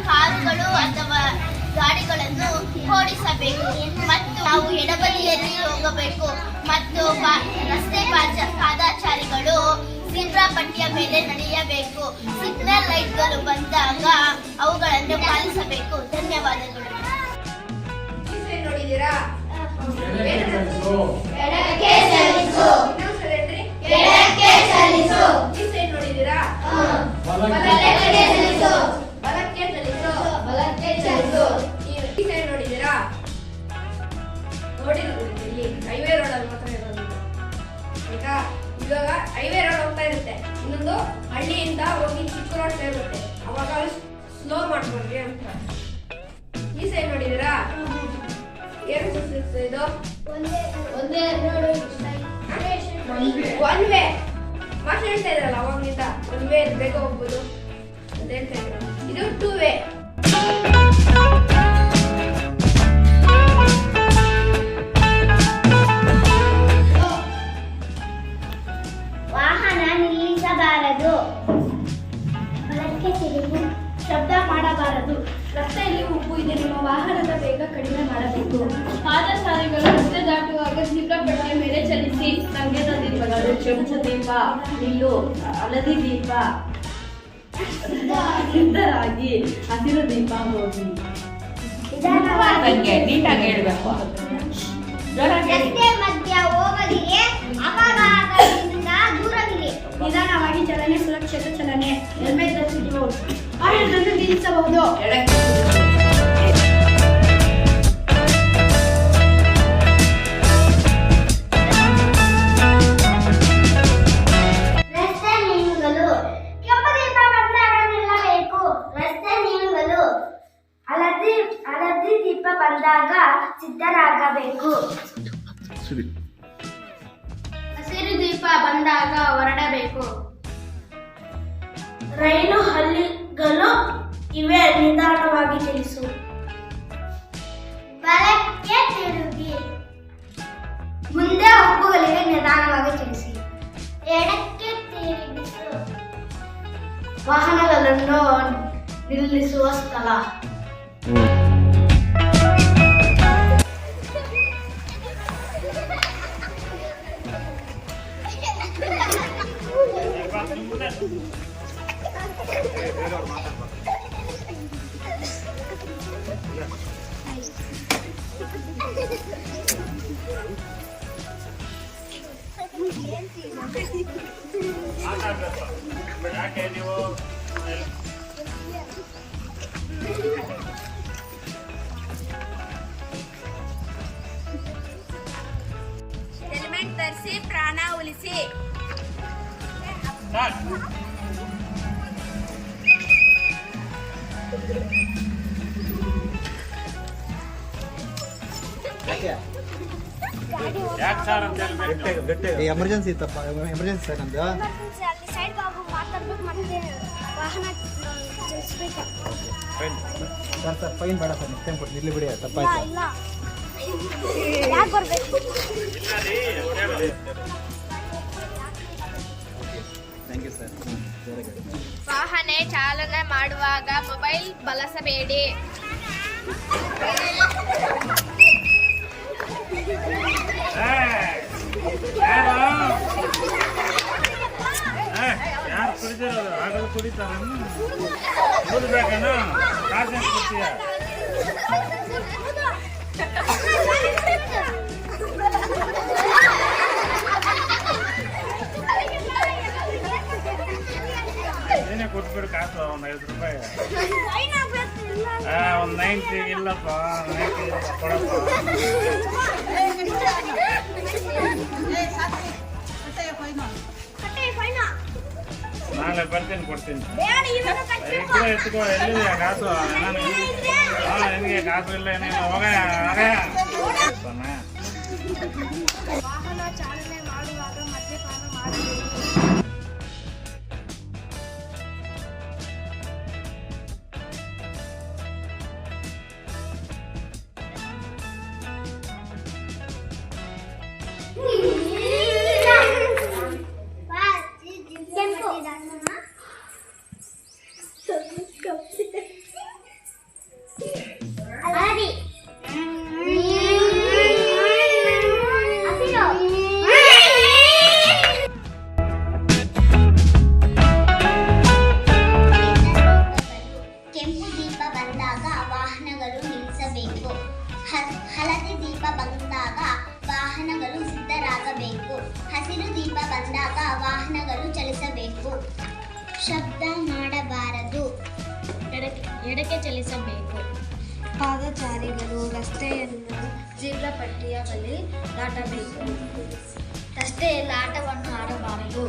ಕಾರುಗಳು ಅಥವಾ ಗಾಡಿಗಳನ್ನು ಓಡಿಸಬೇಕು ಮತ್ತು ನಾವು ಎಡಬದಿಯಲ್ಲಿ ಹೋಗಬೇಕು ಮತ್ತು ರಸ್ತೆ ಪಾದಚಾರಿಗಳು ಜೀಬ್ರಾ ಪಟ್ಟಿಯ ಮೇಲೆ ನಡೆಯಬೇಕು. ಸಿಗ್ನಲ್ ಲೈಟ್ಗಳು ಬಂದಾಗ ಅವುಗಳನ್ನು ಪಾಲಿಸಬೇಕು. ಧನ್ಯವಾದಗಳು. ನೋಡಿದಿರಾ? ನೋಡಿದಿರಾ? ನೋಡಿದಿರಾ? ನೋಡಿರೋದು ಹೈವೇ ರೋಡ್ ಅಲ್ಲಿ ಮಾತ್ರ ಇರೋದು. ಆಯ್ತಾ? ಇವಾಗ ಹೈವೇ ರೋಡ್ ಹೋಗ್ತಾ ಇರುತ್ತೆ, ಇನ್ನೊಂದು ಹಳ್ಳಿಯಿಂದ ಹೋಗಿ ಚಿಕ್ಕ ರೋಡ್ ಸೇರುತ್ತೆ, ಅವಾಗ ಸ್ಲೋ ಮಾಡ್ಕೊಂಡ್ರಿ ಅಂತ. ಈ ಸೈಡ್ ನೋಡಿದಿರಾ? ಏನು ಇದು? ಒನ್ ವೇ ಮಾತ್ರ ಹೇಳ್ತಾ ಇದ್ರಲ್ಲ ಅವಾಗಲಿಂದ. ಒನ್ ವೇ ಬೇಗ ಹೋಗ್ಬೋದು ಅಂತ ಹೇಳ್ತಾ ಇದ್ರು. ಇದು ಟೂ ವೇ. ವಾಹನ ನಿಲ್ಲಿಸಬಾರದು. ಬಲಕ್ಕೆ ತಿರುಗು. ಶಬ್ದ ಮಾಡಬಾರದು. ರಸ್ತೆಯಲ್ಲಿ ಉಪ್ಪು ಇದೆ, ನಿಮ್ಮ ವಾಹನದ ವೇಗ ಕಡಿಮೆ ಮಾಡಬೇಕು. ಪಾದಚಾರಿಗಳು ರಸ್ತೆ ದಾಟುವಾಗ ಜೀಬ್ರಾ ಪಟ್ಟಿಯ ಮೇಲೆ ಚಲಿಸಿ. ಸಂಗೀತ ದೀಪಗಳು, ಚಮಚ ದೀಪ, ನಿಲ್ಲು, ಹಳದಿ ದೀಪ, ಸಿದ್ಧರಾಗಿ, ಹಸಿರು ದೀಪ ಹೋಗಿ. ನೀಟಾಗಿ ಹೇಳ್ಬೇಕು. ರಸ್ತೆ ಮಧ್ಯ ಹೋಗದಿರಿ, ಅಪಘಾತದಿಂದ ದೂರವಿರಿ. ನಿಧಾನವಾಗಿ ಚಲನೆ, ಸುರಕ್ಷಿತ ಚಲನೆ. ಹೆಲ್ಮೆಟ್ ಧರಿಸಿ ವಾಹನವನ್ನು ನಿಲ್ಲಿಸಬಹುದು. ರಸ್ತೆ ನಿಯಮಗಳು. ಕೆಂಪು ದೀಪ ಬಂದಾಗ ನಿಲ್ಲಬೇಕು. ರಸ್ತೆ ನಿಯಮಗಳು. ಹಳದಿ ದೀಪ ಬಂದಾಗ ಸಿದ್ಧರಾಗಬೇಕು. ಹಸಿರು ದೀಪ ಬಂದಾಗ ಹೊರಡಬೇಕು. ರೈಲು ಹಳಿಗಳು ಇವೆ, ನಿಧಾನವಾಗಿ ಚಲಿಸು. ಬಲಕ್ಕೆ ತಿರುಗಿ. ಮುಂದೆ ಉಪ್ಪುಗಳಿಗೆ ನಿಧಾನವಾಗಿ ಚಲಿಸಿ. ಎಡಕ್ಕೆ ತಿರುಗಿಸು. ವಾಹನಗಳನ್ನು ನಿಲ್ಲಿಸುವ ಸ್ಥಳ. ಹೆಲ್ಮೆಟ್ ಧರಿಸಿ, ಪ್ರಾಣ ಉಳಿಸಿ. ಎಮರ್ಜೆನ್ಸಿ ಇತ್ತಪ್ಪ, ಎಮರ್ಜೆನ್ಸಿ ಸರ್ ನಮ್ದು. ಸೈಡ್ ಬಾಬು ಮಾತಾಡ್ಬೇಕು, ಮತ್ತೆ ವಾಹನ ಚಲಿಸ್ಬೇಕು. ಸರ್ ಫೈನ್ ಬೇಡ ಸರ್, ನೆಕ್ಸ್ಟ್ ಟೈಮ್ ಕೊಟ್ಟು ನಿಲ್ಲಿ ಬಿಡಿ, ತಪ್ಪಾಯ್ತು. ಇಲ್ಲ ಯಾಕೆ ಬರ್ಬೇಕು? Thank you sir. ವಾಹನ ಚಾಲನೆ ಮಾಡುವಾಗ ಮೊಬೈಲ್ ಬಳಸಬೇಡಿ. ಯಾರು ಕುಡಿದಿರೋದು ಆಗಲು ಕುಡಿತಾರ ಓದ್ಬೇಕಣ್ಣ, ಕಾಸು ಕೊಡ್ತೀಯ. ಏನೇ ಕೊಟ್ಬಿಡು ಕಾಸು, ಒಂದು 50 ರೂಪಾಯಿ. ಒಂದು 90 ಇಲ್ಲಪ್ಪ, 90 ಕೊಡಪ್ಪ. ನಾಳೆ ಬರ್ತೀನಿ, ಕೊಡ್ತೀನಿ. ಎತ್ಕೋ, ಎಲ್ಲಿದೆಯಾ ಕಾಸು? ನಿನಗೆ ಕಾಸು ಇಲ್ಲ, ಏನೇನು ಹೋಗ. ವಾಹನ ಚಾಲನೆ ಮಾಡುವಾಗ ಮದ್ಯಪಾನ ಮಾಡಬೇಕು. ಬಂದಾಗ ವಾಹನಗಳು ನಿಲ್ಲಿಸಬೇಕು. ಹಳದಿ ದೀಪ ಬಂದಾಗ ವಾಹನಗಳು ಸಿದ್ಧರಾಗಬೇಕು. ಹಸಿರು ದೀಪ ಬಂದಾಗ ವಾಹನಗಳು ಚಲಿಸಬೇಕು. ಶಬ್ದ ಮಾಡಬಾರದು. ಎಡಕ್ಕೆ ಚಲಿಸಬೇಕು. ಪಾದಚಾರಿಗಳು ರಸ್ತೆಯನ್ನು ಜೀಬ್ರಾ ಪಟ್ಟಿಯ ಬಳಿ ದಾಟಬೇಕು. ರಸ್ತೆಯಲ್ಲಿ ಆಟವನ್ನು ಆಡಬಾರದು.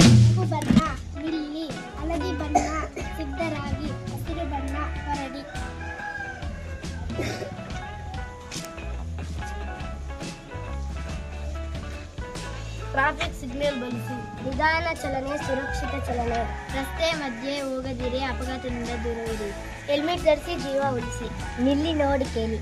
ಕಪ್ಪು ಬಣ್ಣ ನಿಲ್ಲಿ, ಹಳದಿ ಬಣ್ಣ ಸಿದ್ಧರಾಗಿ, ಹಸಿರು ಬಣ್ಣ ಹೊರಡಿ. ಟ್ರಾಫಿಕ್ ಸಿಗ್ನಲ್ ಬಳಸಿ. ನಿಧಾನ ಚಲನೆ ಸುರಕ್ಷಿತ ಚಲನೆ. ರಸ್ತೆ ಮಧ್ಯೆ ಹೋಗದಿರಿ, ಅಪಘಾತದಿಂದ ದೂರವಿರಿ. ಹೆಲ್ಮೆಟ್ ಧರಿಸಿ, ಜೀವ ಉಳಿಸಿ. ನಿಲ್ಲಿ, ನೋಡಿ, ಕೇಳಿ.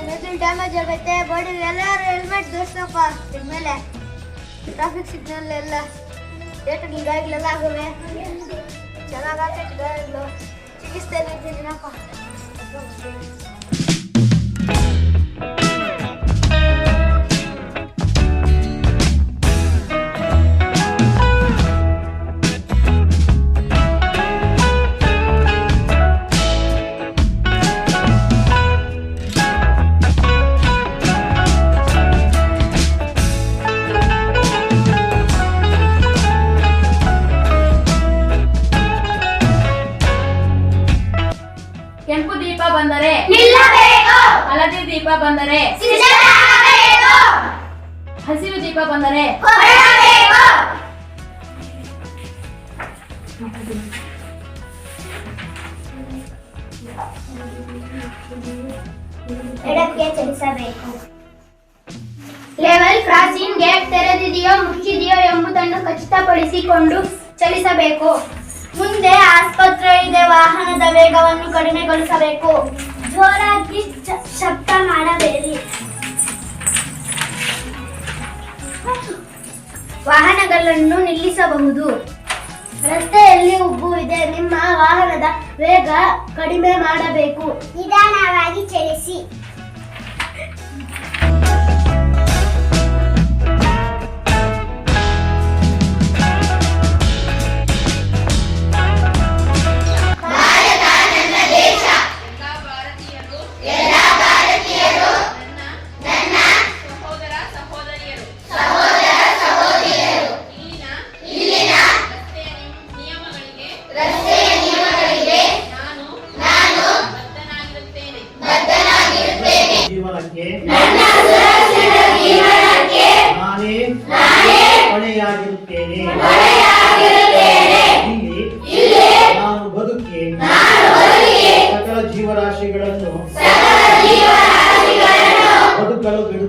ಮೆದುಳು ಡ್ಯಾಮೇಜ್ ಆಗೈತೆ. ಬಾಡಿ ಎಲ್ಲರೂ ಹೆಲ್ಮೆಟ್ ಧರಿಸಪ್ಪ. ಇದ್ಮೇಲೆ ಟ್ರಾಫಿಕ್ ಸಿಗ್ನಲ್ ಎಲ್ಲ ಏಟಾಗಿ ಗಾಡಿಗಳೆಲ್ಲ ಆಗವೆ. ಚೆನ್ನಾಗೈತೆ ಗಾಡಿಗಳು. ಚಿಕಿತ್ಸೆ ನೀಡ್ತೀನಪ್ಪ. ಕೆಂಪು ದೀಪ ಬಂದರೆ ನಿಲ್ಲಬೇಕು. ಹಳದಿ ದೀಪ ಬಂದರೆ ಸಿದ್ಧರಾಗಬೇಕು. ಹಸಿರು ದೀಪ ಬಂದರೆ ಹೊರಡಬೇಕು. ಎಡಕ್ಕೆ ಚಲಿಸಬೇಕು. ಲೆವೆಲ್ ಕ್ರಾಸಿಂಗ್ ಗೇಟ್ ತೆರೆದಿದೆಯೋ ಮುಚ್ಚಿದೆಯೋ ಎಂಬುದನ್ನು ಖಚಿತಪಡಿಸಿಕೊಂಡು ಚಲಿಸಬೇಕು. ಮುಂದೆ ಆಸ್ಪತ್ರೆ ಇದೆ. ವಾಹನದ ವೇಗವನ್ನು ಕಡಿಮೆಗೊಳಿಸಬೇಕು. ಜೋರಾಗಿ ಶಬ್ದ ಮಾಡಬೇಡಿ. ವಾಹನಗಳನ್ನು ನಿಲ್ಲಿಸಬಹುದು. ರಸ್ತೆಯಲ್ಲಿ ಉಬ್ಬು ಇದೆ. ನಿಮ್ಮ ವಾಹನದ ವೇಗ ಕಡಿಮೆ ಮಾಡಬೇಕು. ನಿಧಾನವಾಗಿ ಚಲಿಸಿ. ನಾನೇ ಹೊಣೆಯಾಗಿರುತ್ತೇನೆ. ಇಲ್ಲಿ ನಾನು ಬದುಕಿ ಸಕಲ ಜೀವರಾಶಿಗಳನ್ನು ಬದುಕಲು ಬಿಡುತ್ತೇನೆ.